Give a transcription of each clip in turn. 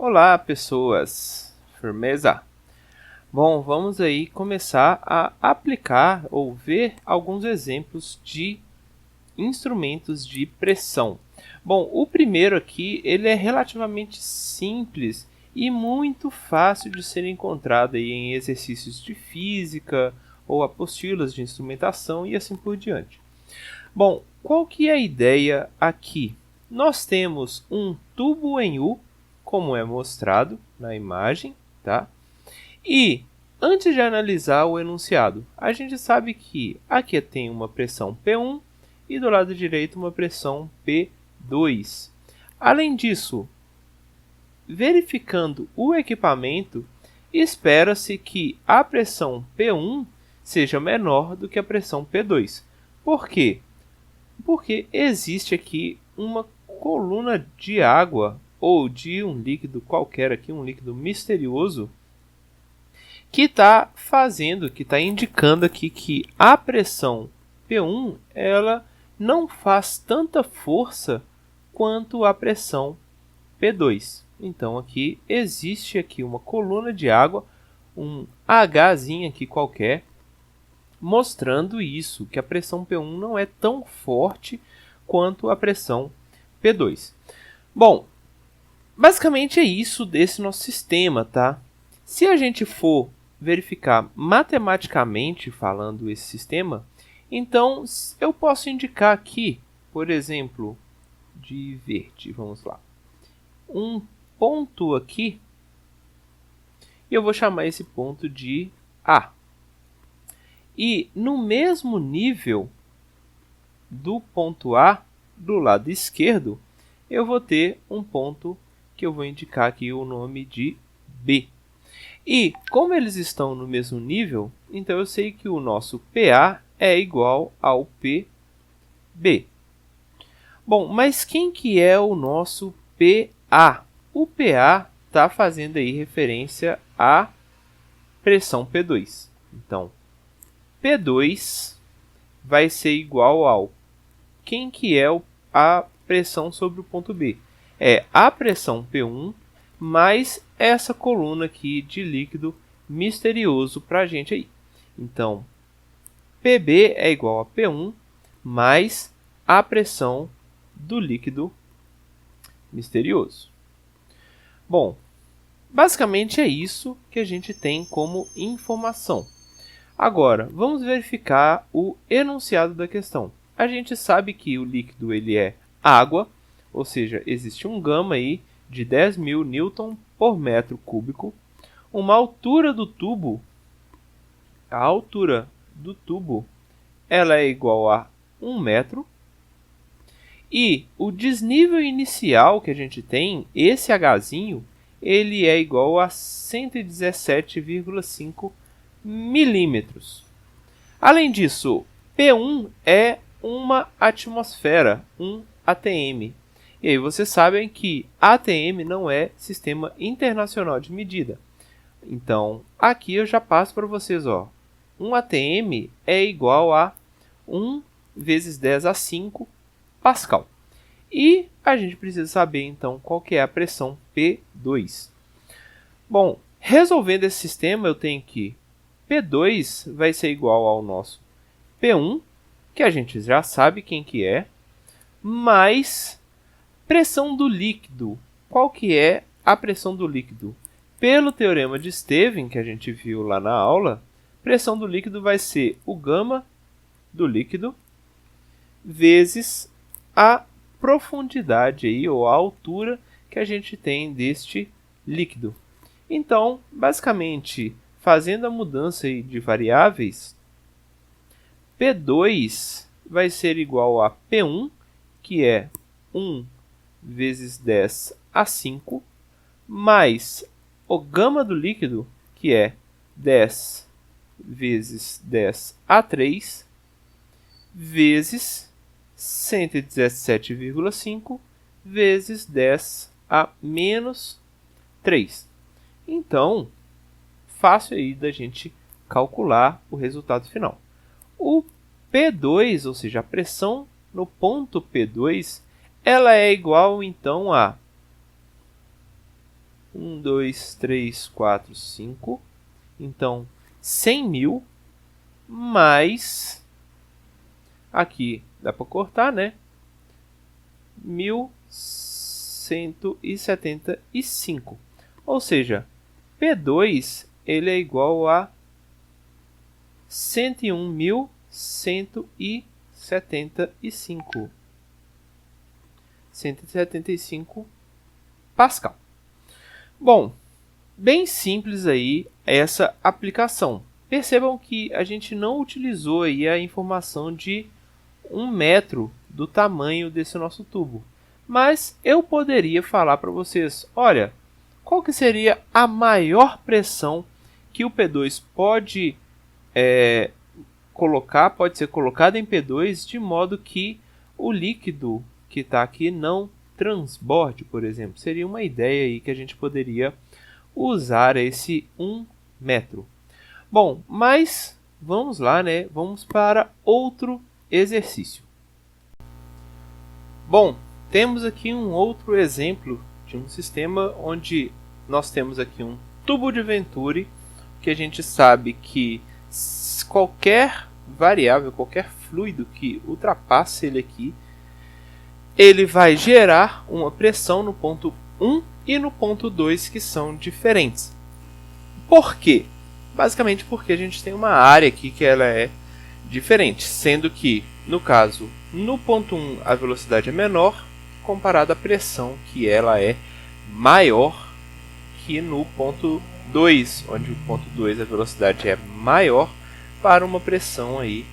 Olá, pessoas! Firmeza? Bom, vamos aí começar a aplicar ou ver alguns exemplos de instrumentos de pressão. Bom, o primeiro aqui, ele é relativamente simples e muito fácil de ser encontrado aí em exercícios de física ou apostilas de instrumentação e assim por diante. Bom, qual que é a ideia aqui? Nós temos um tubo em U, como é mostrado na imagem, tá? E antes de analisar o enunciado, a gente sabe que aqui tem uma pressão P1 e do lado direito uma pressão P2. Além disso, verificando o equipamento, espera-se que a pressão P1 seja menor do que a pressão P2. Por quê? Porque existe aqui uma coluna de água ou de um líquido qualquer aqui, um líquido misterioso, que está indicando aqui que a pressão P1 ela não faz tanta força quanto a pressão P2. Então aqui existe aqui uma coluna de água, um Hzinho aqui qualquer, mostrando isso, que a pressão P1 não é tão forte quanto a pressão P2. Bom, basicamente é isso desse nosso sistema, tá? Se a gente for verificar matematicamente falando esse sistema, então eu posso indicar aqui, por exemplo, de verde, vamos lá, um ponto aqui, e eu vou chamar esse ponto de A. E no mesmo nível do ponto A, do lado esquerdo, eu vou ter um ponto que eu vou indicar aqui o nome de B. E como eles estão no mesmo nível, então eu sei que o nosso PA é igual ao PB. Bom, mas quem que é o nosso PA? O PA está fazendo aí referência à pressão P2. Então, P2 vai ser igual ao quem que é a pressão sobre o ponto B. É a pressão P1 mais essa coluna aqui de líquido misterioso para a gente aí. Então, PB é igual a P1 mais a pressão do líquido misterioso. Bom, basicamente é isso que a gente tem como informação. Agora, vamos verificar o enunciado da questão. A gente sabe que o líquido ele é água, ou seja, existe um gama aí de 10.000 newton por metro cúbico, uma altura do tubo, a altura do tubo, ela é igual a 1 metro, e o desnível inicial que a gente tem, esse Hzinho, ele é igual a 117,5 milímetros. Além disso, P1 é uma atmosfera, um ATM. E aí vocês sabem que ATM não é Sistema Internacional de Medida. Então, aqui eu já passo para vocês, ó. Um ATM é igual a 1 vezes 10 a 5 Pascal. E a gente precisa saber, então, qual que é a pressão P2. Bom, resolvendo esse sistema, eu tenho que P2 vai ser igual ao nosso P1, que a gente já sabe quem que é, mais pressão do líquido. Qual que é a pressão do líquido? Pelo teorema de Stevin, que a gente viu lá na aula, pressão do líquido vai ser o gama do líquido vezes a profundidade aí, ou a altura que a gente tem deste líquido. Então, basicamente, fazendo a mudança aí de variáveis, P2 vai ser igual a P1, que é 1 vezes 10 a 5, mais o gama do líquido, que é 10 vezes 10 a 3, vezes 117,5 vezes 10 a menos 3. Então, fácil aí da gente calcular o resultado final. O P2, ou seja, a pressão no ponto P2, ela é igual então a 1, 2, 3, 4, 5. Então, 100.000 mais, aqui dá para cortar, né? 1.175. Ou seja, P2 ele é igual a 101.175. 175 Pascal. Bom, bem simples aí essa aplicação. Percebam que a gente não utilizou aí a informação de 1 metro do tamanho desse nosso tubo. Mas eu poderia falar para vocês, olha, qual que seria a maior pressão que o P2 pode pode ser colocado em P2 de modo que o líquido que está aqui não transborde, por exemplo. Seria uma ideia aí que a gente poderia usar esse 1 metro. Bom, mas vamos lá, né? Vamos para outro exercício. Bom, temos aqui um outro exemplo de um sistema onde nós temos aqui um tubo de Venturi, que a gente sabe que qualquer variável, qualquer fluido que ultrapasse ele aqui, ele vai gerar uma pressão no ponto 1 e no ponto 2 que são diferentes. Por quê? Basicamente porque a gente tem uma área aqui que ela é diferente, sendo que, no caso, no ponto 1 a velocidade é menor, comparada à pressão, que ela é maior que no ponto 2, onde o ponto 2 a velocidade é maior para uma pressão aí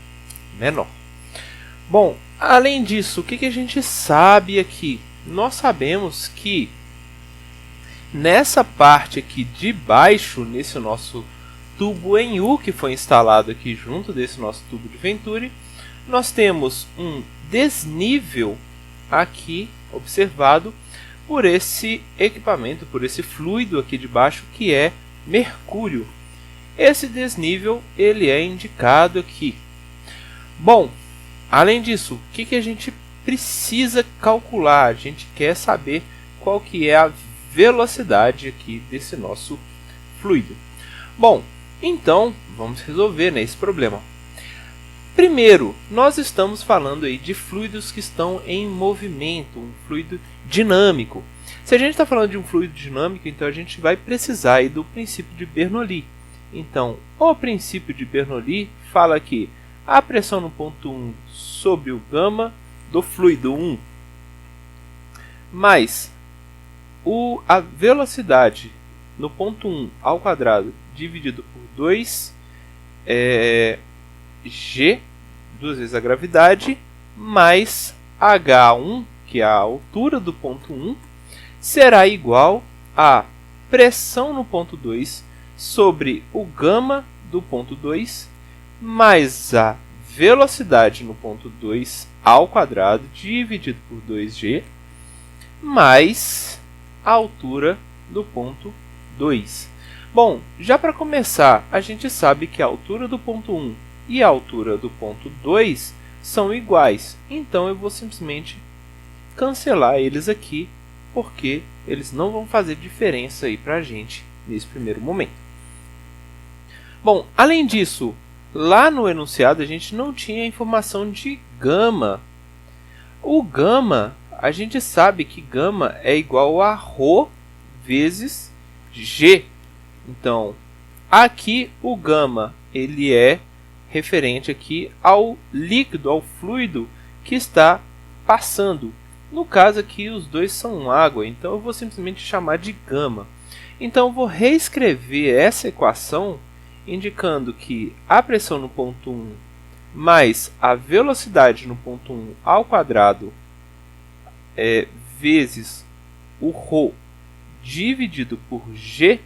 menor. Bom, além disso, o que a gente sabe aqui? Nós sabemos que nessa parte aqui de baixo, nesse nosso tubo em U que foi instalado aqui junto desse nosso tubo de Venturi, nós temos um desnível aqui observado por esse equipamento, por esse fluido aqui de baixo que é mercúrio. Esse desnível ele é indicado aqui. Bom, além disso, o que a gente precisa calcular? A gente quer saber qual que é a velocidade aqui desse nosso fluido. Bom, então vamos resolver, né, esse problema. Primeiro, nós estamos falando aí de fluidos que estão em movimento, um fluido dinâmico. Se a gente está falando de um fluido dinâmico, então a gente vai precisar aí do princípio de Bernoulli. Então, o princípio de Bernoulli fala que a pressão no ponto 1 sobre o gama do fluido 1 mais a velocidade no ponto 1 ao quadrado dividido por 2 G, duas vezes a gravidade, mais H1, que é a altura do ponto 1, será igual a pressão no ponto 2 sobre o gama do ponto 2, mais a velocidade no ponto 2 ao quadrado, dividido por 2G, mais a altura do ponto 2. Bom, já para começar, a gente sabe que a altura do ponto 1 e a altura do ponto 2 são iguais. Então eu vou simplesmente cancelar eles aqui, porque eles não vão fazer diferença aí para a gente nesse primeiro momento. Bom, além disso, lá no enunciado a gente não tinha informação de gama. O gama, a gente sabe que gama é igual a ρ vezes G. Então, aqui o gama ele é referente aqui ao líquido, ao fluido que está passando. No caso aqui os dois são água, então eu vou simplesmente chamar de gama. Então eu vou reescrever essa equação indicando que a pressão no ponto 1 mais a velocidade no ponto 1 ao quadrado vezes o ρ dividido por G,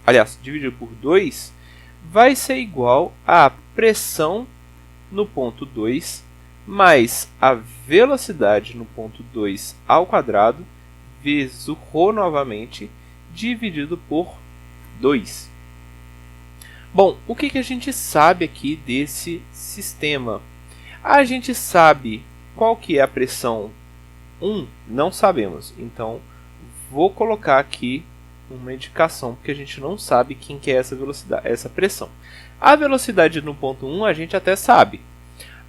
aliás, dividido por 2, vai ser igual a pressão no ponto 2 mais a velocidade no ponto 2 ao quadrado vezes o ρ novamente dividido por 2. Bom, o que a gente sabe aqui desse sistema? A gente sabe qual que é a pressão 1? Não sabemos. Então, vou colocar aqui uma indicação, porque a gente não sabe quem que é essa velocidade, essa pressão. A velocidade no ponto 1 a gente até sabe.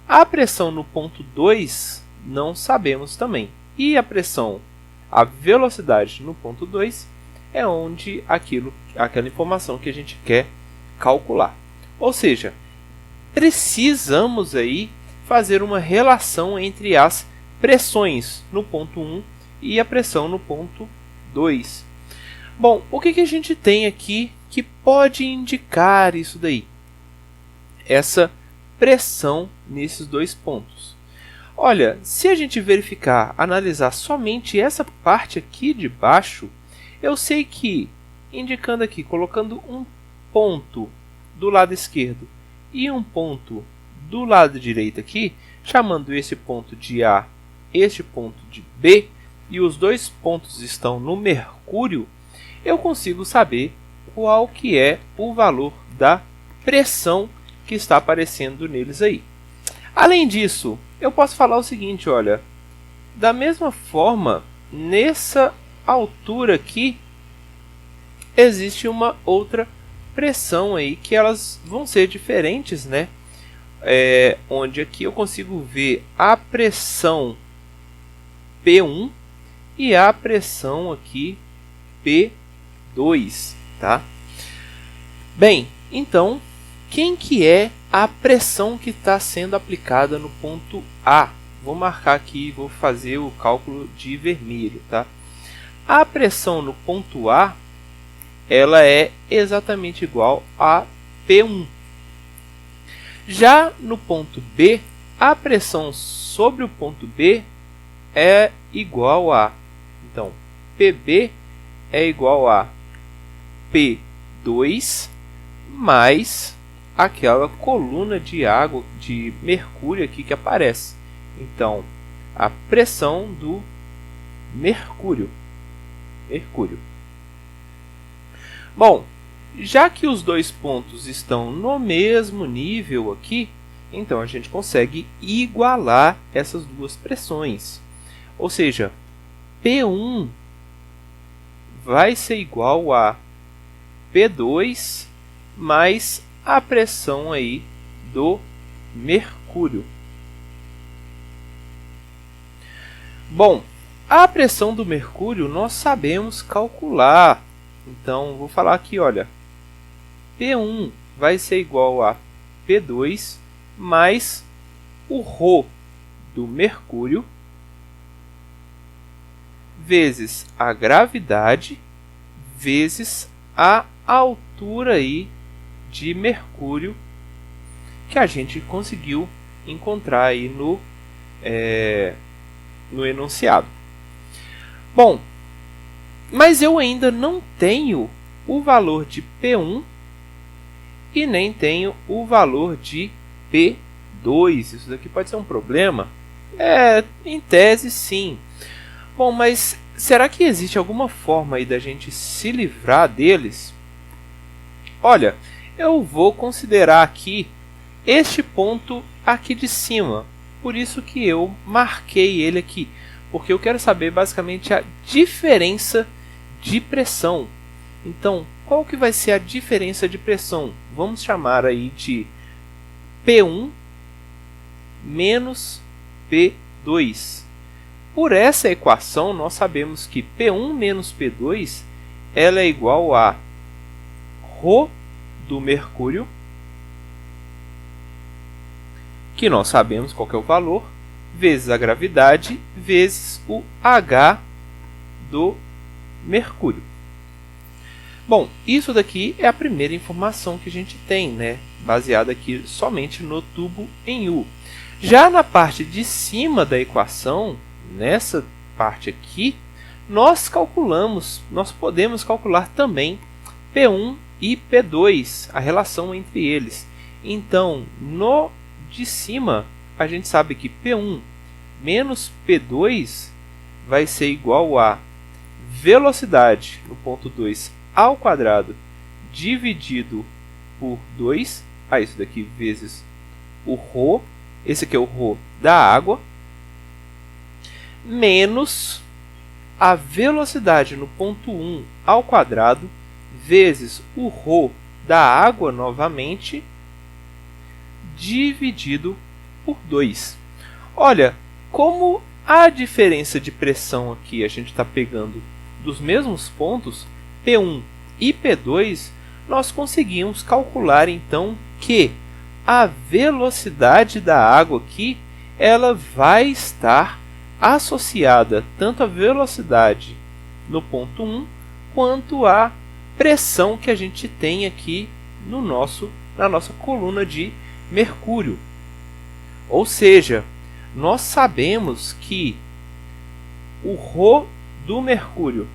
A pressão no ponto 2 não sabemos também. E a velocidade no ponto 2 é onde aquela informação que a gente quer calcular. Ou seja, precisamos aí fazer uma relação entre as pressões no ponto 1 e a pressão no ponto 2. Bom, o que a gente tem aqui que pode indicar isso daí? Essa pressão nesses dois pontos. Olha, se a gente analisar somente essa parte aqui de baixo, eu sei que, indicando aqui, colocando um ponto do lado esquerdo e um ponto do lado direito aqui, chamando esse ponto de A, este ponto de B, e os dois pontos estão no mercúrio, eu consigo saber qual que é o valor da pressão que está aparecendo neles aí. Além disso, eu posso falar o seguinte, olha, da mesma forma, nessa altura aqui, existe uma outra pressão aí que elas vão ser diferentes, né? Onde aqui eu consigo ver a pressão P1 e a pressão aqui P2, tá? Bem, então, quem que é a pressão que está sendo aplicada no ponto A? Vou marcar aqui, vou fazer o cálculo de vermelho, tá? A pressão no ponto A, ela é exatamente igual a P1. Já no ponto B, a pressão sobre o ponto B é igual a, então, PB é igual a P2 mais aquela coluna de água, de mercúrio aqui que aparece. Então, a pressão do mercúrio. Bom, já que os dois pontos estão no mesmo nível aqui, então a gente consegue igualar essas duas pressões. Ou seja, P1 vai ser igual a P2 mais a pressão aí do mercúrio. Bom, a pressão do mercúrio nós sabemos calcular. Então, vou falar aqui, olha, P1 vai ser igual a P2 mais o ρ do mercúrio vezes a gravidade vezes a altura aí de mercúrio que a gente conseguiu encontrar aí no enunciado. Bom, mas eu ainda não tenho o valor de P1 e nem tenho o valor de P2. Isso daqui pode ser um problema? Em tese, sim. Bom, mas será que existe alguma forma aí da gente se livrar deles? Olha, eu vou considerar aqui este ponto aqui de cima. Por isso que eu marquei ele aqui. Porque eu quero saber basicamente a diferença de pressão. Então, qual que vai ser a diferença de pressão? Vamos chamar aí de P1 menos P2. Por essa equação, nós sabemos que P1 menos P2 ela é igual a ρ do mercúrio, que nós sabemos qual que é o valor, vezes a gravidade, vezes o H do mercúrio. Bom, isso daqui é a primeira informação que a gente tem, né? Baseada aqui somente no tubo em U. Já na parte de cima da equação, nessa parte aqui, nós podemos calcular também P1 e P2, a relação entre eles. Então, no de cima, a gente sabe que P1 menos P2 vai ser igual a velocidade no ponto 2 ao quadrado dividido por 2, isso daqui vezes o ρ, esse aqui é o ρ da água, menos a velocidade no ponto 1 ao quadrado vezes o ρ da água novamente dividido por 2. Olha, como a diferença de pressão aqui a gente está pegando dos mesmos pontos, P1 e P2, nós conseguimos calcular então que a velocidade da água aqui ela vai estar associada tanto à velocidade no ponto 1 quanto à pressão que a gente tem aqui na nossa coluna de mercúrio. Ou seja, nós sabemos que o ρ do mercúrio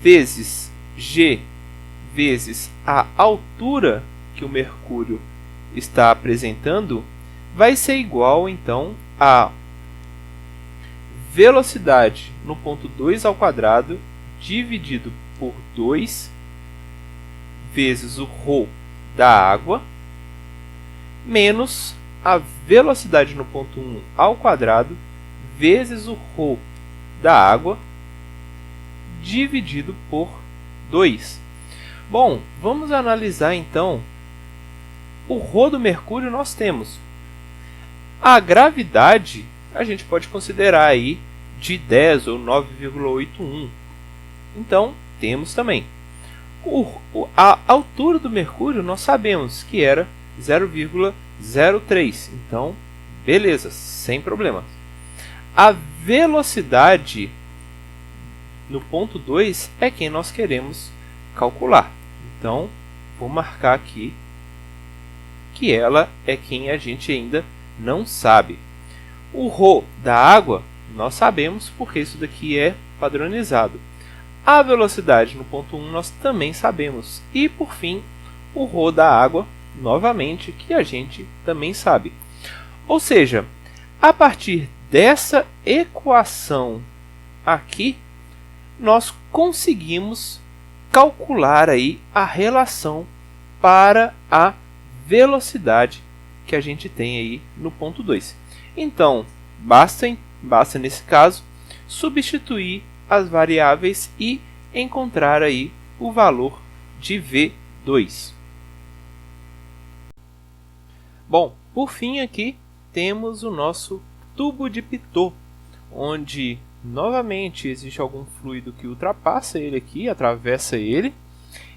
vezes G vezes a altura que o mercúrio está apresentando vai ser igual então a velocidade no ponto 2 ao quadrado dividido por 2 vezes o ρ da água menos a velocidade no ponto 1 ao quadrado vezes o ρ da água dividido por 2. Bom, vamos analisar então o ρ do mercúrio. Nós temos a gravidade, a gente pode considerar aí de 10 ou 9,81. Então, temos também a altura do mercúrio, nós sabemos que era 0,03. Então, beleza, sem problemas. A velocidade no ponto 2 é quem nós queremos calcular. Então, vou marcar aqui que ela é quem a gente ainda não sabe. O ρ da água nós sabemos porque isso daqui é padronizado. A velocidade no ponto 1 nós também sabemos. E por fim, o ρ da água, novamente, que a gente também sabe. Ou seja, a partir dessa equação aqui, nós conseguimos calcular aí a relação para a velocidade que a gente tem aí no ponto 2. Então, basta nesse caso substituir as variáveis e encontrar aí o valor de V2. Bom, por fim aqui temos o nosso tubo de Pitot, onde novamente existe algum fluido que ultrapassa ele aqui, atravessa ele,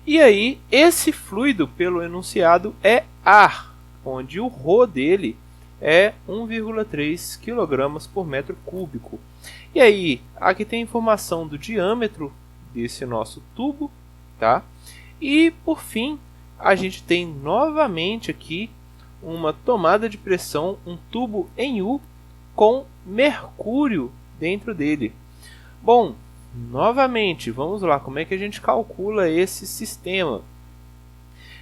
e aí esse fluido pelo enunciado é ar, onde o ρ dele é 1,3 kg por metro cúbico. E aí, aqui tem a informação do diâmetro desse nosso tubo, tá? E por fim, a gente tem novamente aqui uma tomada de pressão, um tubo em U com mercúrio dentro dele. Bom, novamente, vamos lá, como é que a gente calcula esse sistema?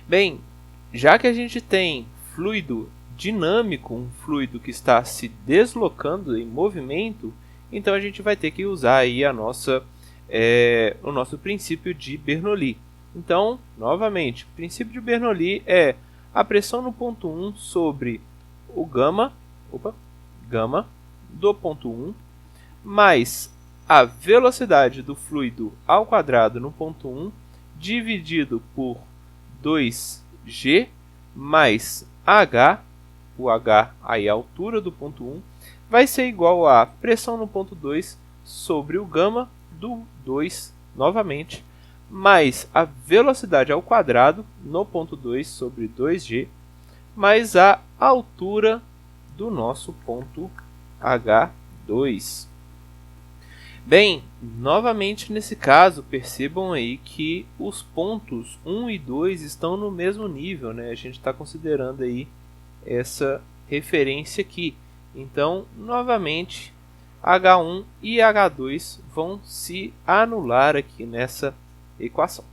Bem, já que a gente tem fluido dinâmico, um fluido que está se deslocando em movimento, então a gente vai ter que usar aí o nosso princípio de Bernoulli. Então, novamente, o princípio de Bernoulli é a pressão no ponto 1 sobre o gama do ponto 1 mais a velocidade do fluido ao quadrado no ponto 1 dividido por 2G mais H, o H aí a altura do ponto 1, vai ser igual a pressão no ponto 2 sobre o gama do 2, novamente, mais a velocidade ao quadrado no ponto 2 sobre 2G, mais a altura do nosso ponto H2. Bem, novamente nesse caso, percebam aí que os pontos 1 e 2 estão no mesmo nível, né? A gente está considerando aí essa referência aqui. Então, novamente, H1 e H2 vão se anular aqui nessa equação.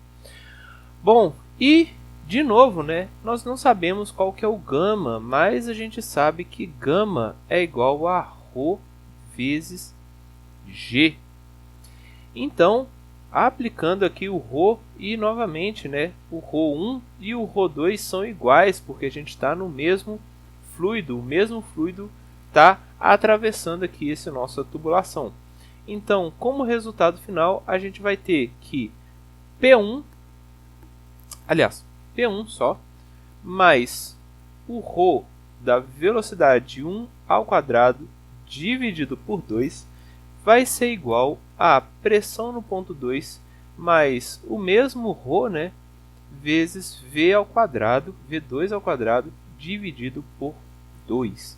Bom, e de novo, né, nós não sabemos qual que é o gama, mas a gente sabe que gama é igual a ρ vezes G. Então, aplicando aqui o ρ e novamente, né, o ρ1 e o ρ2 são iguais porque a gente está no mesmo fluido, o mesmo fluido está atravessando aqui essa nossa tubulação. Então, como resultado final, a gente vai ter que P1, aliás, P1 só, mais o ρ da velocidade 1 ao quadrado dividido por 2 vai ser igual a pressão no ponto 2 mais o mesmo ρ, né, vezes V ao quadrado, V2 ao quadrado, dividido por 2.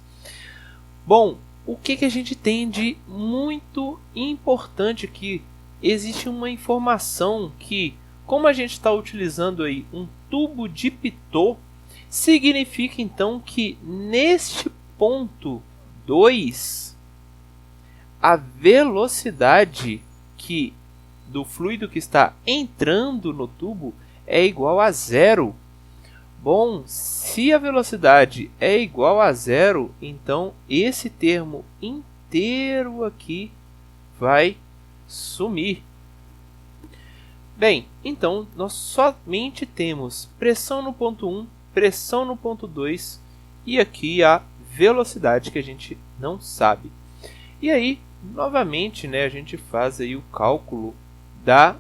Bom, o que a gente tem de muito importante aqui? Existe uma informação que, como a gente está utilizando aí um tubo de Pitot, significa então que neste ponto 2, a velocidade do fluido que está entrando no tubo é igual a zero. Bom, se a velocidade é igual a zero, então esse termo inteiro aqui vai sumir. Bem, então nós somente temos pressão no ponto 1, pressão no ponto 2 e aqui a velocidade que a gente não sabe. E aí, novamente, né, a gente faz aí o cálculo da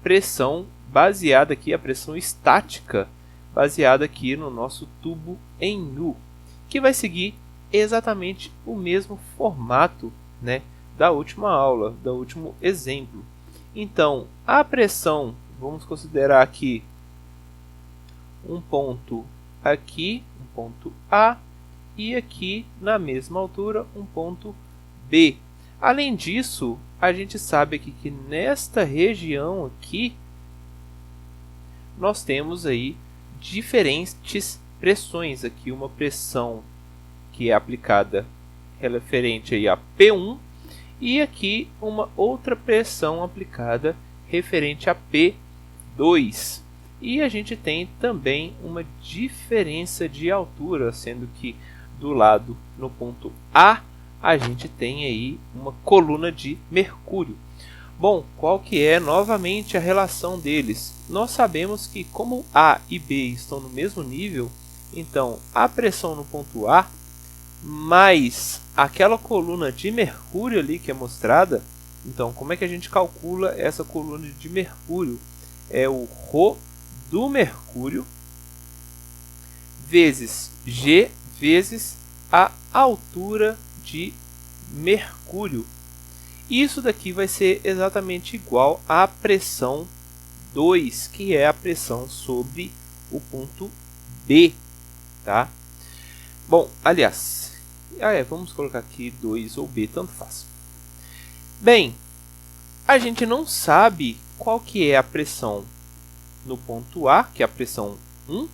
pressão baseada aqui, a pressão estática, baseada aqui no nosso tubo em U, que vai seguir exatamente o mesmo formato, né, da última aula, do último exemplo. Então, a pressão, vamos considerar aqui um ponto aqui, um ponto A, e aqui na mesma altura um ponto B. Além disso, a gente sabe aqui que nesta região aqui nós temos aí diferentes pressões. Aqui uma pressão que é aplicada referente aí a P1 e aqui uma outra pressão aplicada referente a P2. E a gente tem também uma diferença de altura, sendo que do lado no ponto A a gente tem aí uma coluna de mercúrio. Bom, qual que é novamente a relação deles? Nós sabemos que como A e B estão no mesmo nível, então a pressão no ponto A mais aquela coluna de mercúrio ali que é mostrada, então como é que a gente calcula essa coluna de mercúrio? É o ρ do mercúrio vezes G vezes a altura de mercúrio. Isso daqui vai ser exatamente igual à pressão 2, que é a pressão sobre o ponto B, tá? Bom, aliás, vamos colocar aqui 2 ou B, tanto faz. Bem, a gente não sabe qual que é a pressão no ponto A, que é a pressão 1.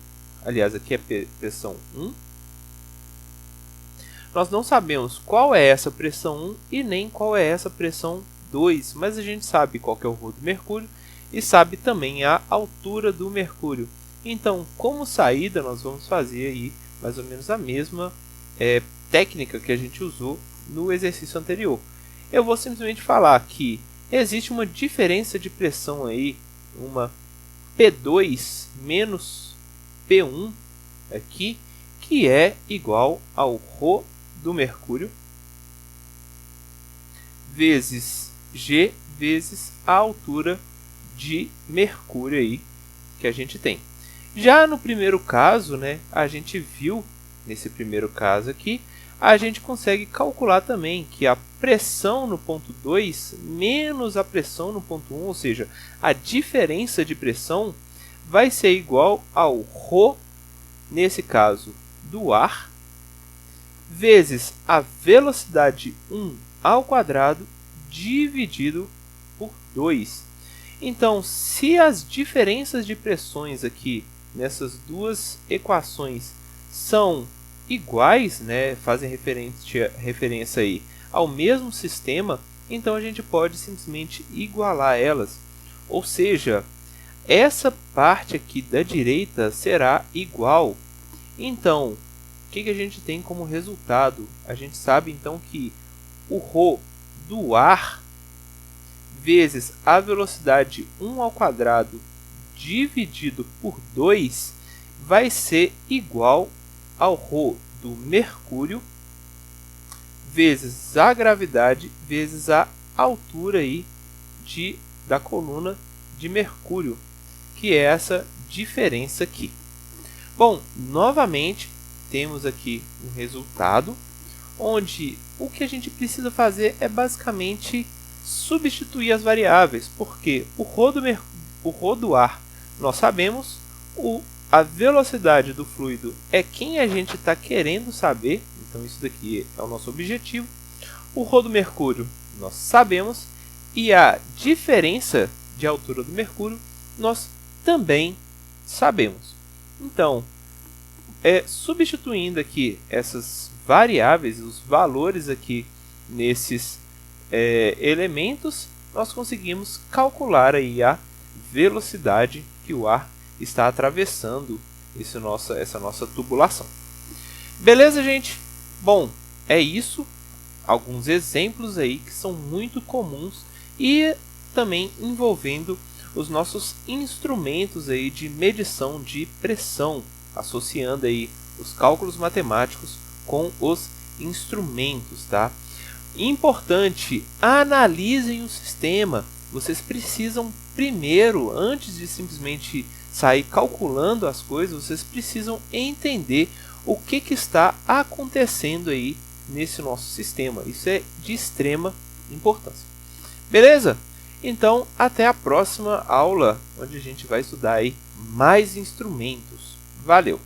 Aliás, aqui é pressão 1. Nós não sabemos qual é essa pressão 1 e nem qual é essa pressão 2, mas a gente sabe qual que é o ρ do mercúrio e sabe também a altura do mercúrio. Então, como saída, nós vamos fazer aí mais ou menos a mesma técnica que a gente usou no exercício anterior. Eu vou simplesmente falar que existe uma diferença de pressão aí, uma P2 menos P1 aqui, que é igual ao ρ do mercúrio vezes G vezes a altura de mercúrio aí que a gente tem. Já no primeiro caso, né, a gente viu, nesse primeiro caso aqui, a gente consegue calcular também que a pressão no ponto 2 menos a pressão no ponto 1, ou seja, a diferença de pressão vai ser igual ao ρ, nesse caso, do ar, vezes a velocidade 1 ao quadrado dividido por 2. Então, se as diferenças de pressões aqui nessas duas equações são iguais, né, fazem referência aí ao mesmo sistema, então a gente pode simplesmente igualar elas. Ou seja, essa parte aqui da direita será igual. Então, o que a gente tem como resultado? A gente sabe então que o ρ do ar vezes a velocidade 1 ao quadrado dividido por 2 vai ser igual ao ρ do mercúrio vezes a gravidade vezes a altura aí da coluna de mercúrio, que é essa diferença aqui. Bom, novamente temos aqui um resultado onde o que a gente precisa fazer é basicamente substituir as variáveis, porque o rho do ar nós sabemos, a velocidade do fluido é quem a gente está querendo saber, então isso daqui é o nosso objetivo. O rho do mercúrio nós sabemos e a diferença de altura do mercúrio nós também sabemos. Então, substituindo aqui essas variáveis, os valores aqui nesses elementos, nós conseguimos calcular aí a velocidade que o ar está atravessando essa nossa tubulação. Beleza, gente? Bom, é isso. Alguns exemplos aí que são muito comuns e também envolvendo os nossos instrumentos aí de medição de pressão, associando aí os cálculos matemáticos com os instrumentos, tá? Importante, analisem o sistema. Vocês precisam primeiro, antes de simplesmente sair calculando as coisas, vocês precisam entender o que está acontecendo aí nesse nosso sistema. Isso é de extrema importância. Beleza? Então, até a próxima aula, onde a gente vai estudar aí mais instrumentos. Valeu!